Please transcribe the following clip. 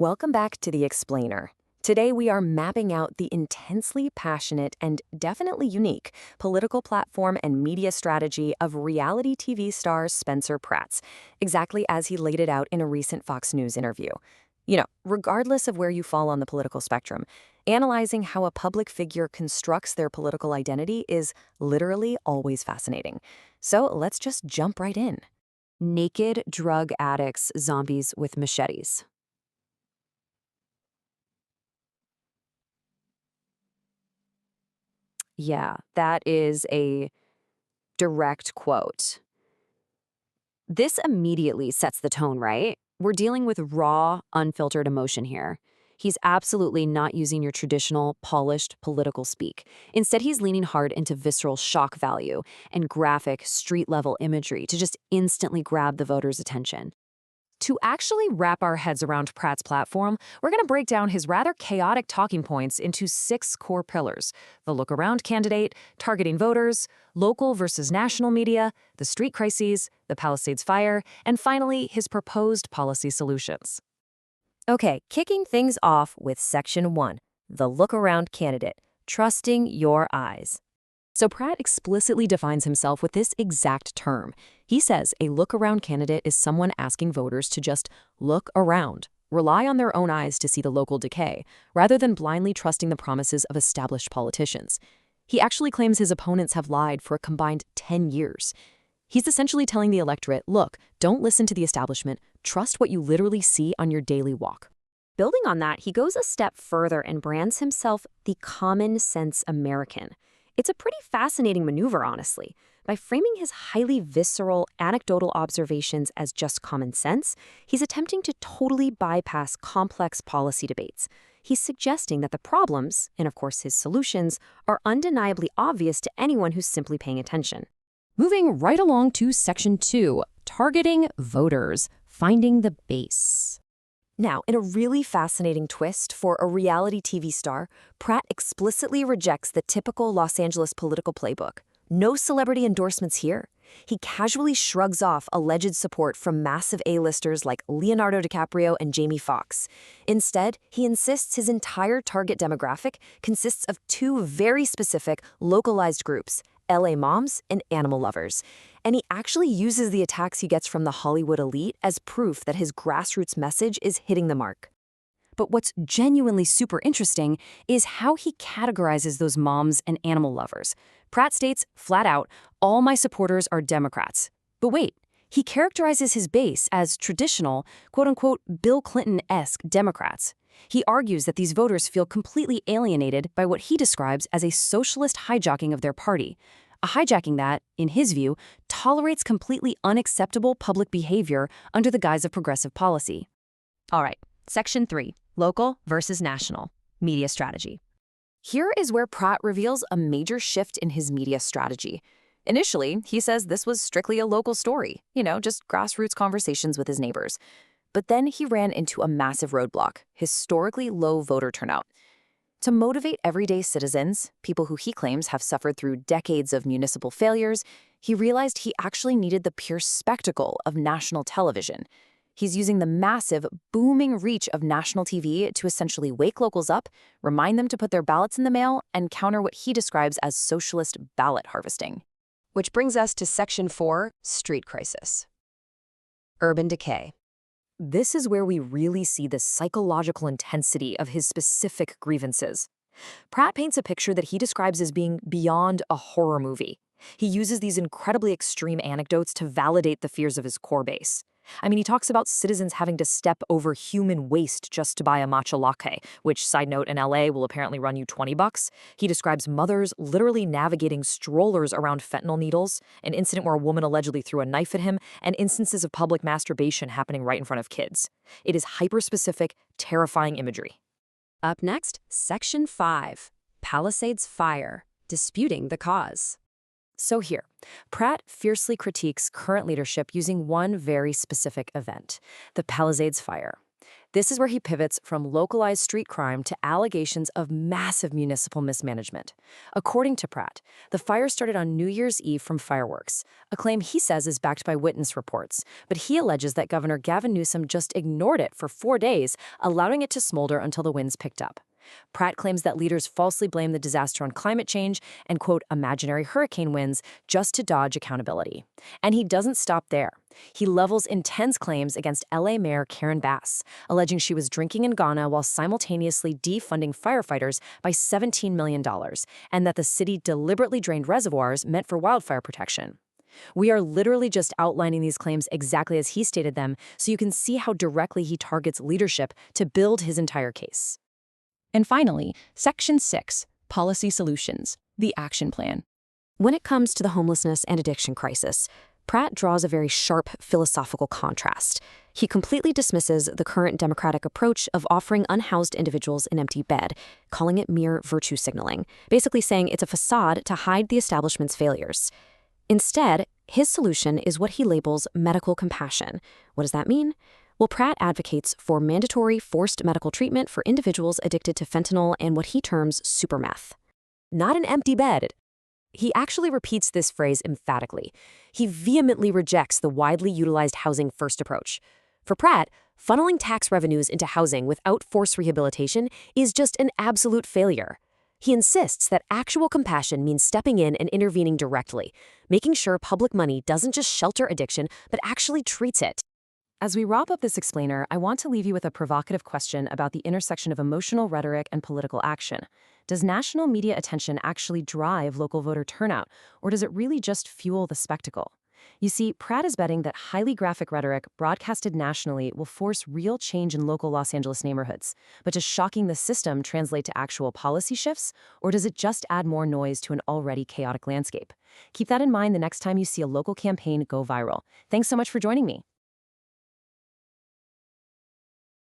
Welcome back to The Explainer. Today we are mapping out the intensely passionate and definitely unique political platform and media strategy of reality TV star Spencer Pratt, exactly as he laid it out in a recent Fox News interview. Regardless of where you fall on the political spectrum, analyzing how a public figure constructs their political identity is literally always fascinating. So let's just jump right in. Naked drug addicts, zombies with machetes. Yeah, that is a direct quote. This immediately sets the tone, right? We're dealing with raw, unfiltered emotion here. He's absolutely not using your traditional, polished political speak. Instead, he's leaning hard into visceral shock value and graphic, street-level imagery to just instantly grab the voters' attention. To actually wrap our heads around Pratt's platform, we're going to break down his rather chaotic talking points into 6 core pillars: the look-around candidate, targeting voters, local versus national media, the street crises, the Palisades fire, and finally, his proposed policy solutions. Okay, kicking things off with Section 1, the look-around candidate, trusting your eyes. So Pratt explicitly defines himself with this exact term. He says a look-around candidate is someone asking voters to just look around, rely on their own eyes to see the local decay, rather than blindly trusting the promises of established politicians. He actually claims his opponents have lied for a combined 10 years. He's essentially telling the electorate, look, don't listen to the establishment, trust what you literally see on your daily walk. Building on that, he goes a step further and brands himself the common sense American. It's a pretty fascinating maneuver, honestly. By framing his highly visceral, anecdotal observations as just common sense, he's attempting to totally bypass complex policy debates. He's suggesting that the problems, and of course his solutions, are undeniably obvious to anyone who's simply paying attention. Moving right along to Section 2, targeting voters, finding the base. Now, in a really fascinating twist for a reality TV star, Pratt explicitly rejects the typical Los Angeles political playbook. No celebrity endorsements here. He casually shrugs off alleged support from massive A-listers like Leonardo DiCaprio and Jamie Foxx. Instead, he insists his entire target demographic consists of 2 very specific, localized groups: LA moms and animal lovers. And he actually uses the attacks he gets from the Hollywood elite as proof that his grassroots message is hitting the mark. But what's genuinely super interesting is how he categorizes those moms and animal lovers. Pratt states, flat out, all my supporters are Democrats. But wait, he characterizes his base as traditional, quote-unquote, Bill Clinton-esque Democrats. He argues that these voters feel completely alienated by what he describes as a socialist hijacking of their party. A hijacking that, in his view, tolerates completely unacceptable public behavior under the guise of progressive policy. All right, Section 3, local versus national, media strategy. Here is where Pratt reveals a major shift in his media strategy. Initially, he says this was strictly a local story, just grassroots conversations with his neighbors. But then he ran into a massive roadblock: historically low voter turnout. To motivate everyday citizens, people who he claims have suffered through decades of municipal failures, he realized he actually needed the pure spectacle of national television. He's using the massive, booming reach of national TV to essentially wake locals up, remind them to put their ballots in the mail, and counter what he describes as socialist ballot harvesting. Which brings us to Section 4, street crisis. Urban decay. This is where we really see the psychological intensity of his specific grievances. Pratt paints a picture that he describes as being beyond a horror movie. He uses these incredibly extreme anecdotes to validate the fears of his core base. He talks about citizens having to step over human waste just to buy a matcha latte, which, side note, in LA will apparently run you $20. He describes mothers literally navigating strollers around fentanyl needles, an incident where a woman allegedly threw a knife at him, and instances of public masturbation happening right in front of kids. It is hyper-specific, terrifying imagery. Up next, Section 5, Palisades fire, disputing the cause. So here, Pratt fiercely critiques current leadership using one very specific event: the Palisades fire. This is where he pivots from localized street crime to allegations of massive municipal mismanagement. According to Pratt, the fire started on New Year's Eve from fireworks, a claim he says is backed by witness reports, but he alleges that Governor Gavin Newsom just ignored it for 4 days, allowing it to smolder until the winds picked up. Pratt claims that leaders falsely blame the disaster on climate change and, quote, imaginary hurricane winds just to dodge accountability. And he doesn't stop there. He levels intense claims against LA Mayor Karen Bass, alleging she was drinking in Ghana while simultaneously defunding firefighters by $17 million, and that the city deliberately drained reservoirs meant for wildfire protection. We are literally just outlining these claims exactly as he stated them, so you can see how directly he targets leadership to build his entire case. And finally, Section 6, Policy Solutions, the Action Plan. When it comes to the homelessness and addiction crisis, Pratt draws a very sharp philosophical contrast. He completely dismisses the current Democratic approach of offering unhoused individuals an empty bed, calling it mere virtue signaling, basically saying it's a facade to hide the establishment's failures. Instead, his solution is what he labels medical compassion. What does that mean? Well, Pratt advocates for mandatory forced medical treatment for individuals addicted to fentanyl and what he terms supermeth. Not an empty bed. He actually repeats this phrase emphatically. He vehemently rejects the widely utilized housing first approach. For Pratt, funneling tax revenues into housing without forced rehabilitation is just an absolute failure. He insists that actual compassion means stepping in and intervening directly, making sure public money doesn't just shelter addiction, but actually treats it. As we wrap up this explainer, I want to leave you with a provocative question about the intersection of emotional rhetoric and political action. Does national media attention actually drive local voter turnout, or does it really just fuel the spectacle? You see, Pratt is betting that highly graphic rhetoric broadcasted nationally will force real change in local Los Angeles neighborhoods. But does shocking the system translate to actual policy shifts, or does it just add more noise to an already chaotic landscape? Keep that in mind the next time you see a local campaign go viral. Thanks so much for joining me.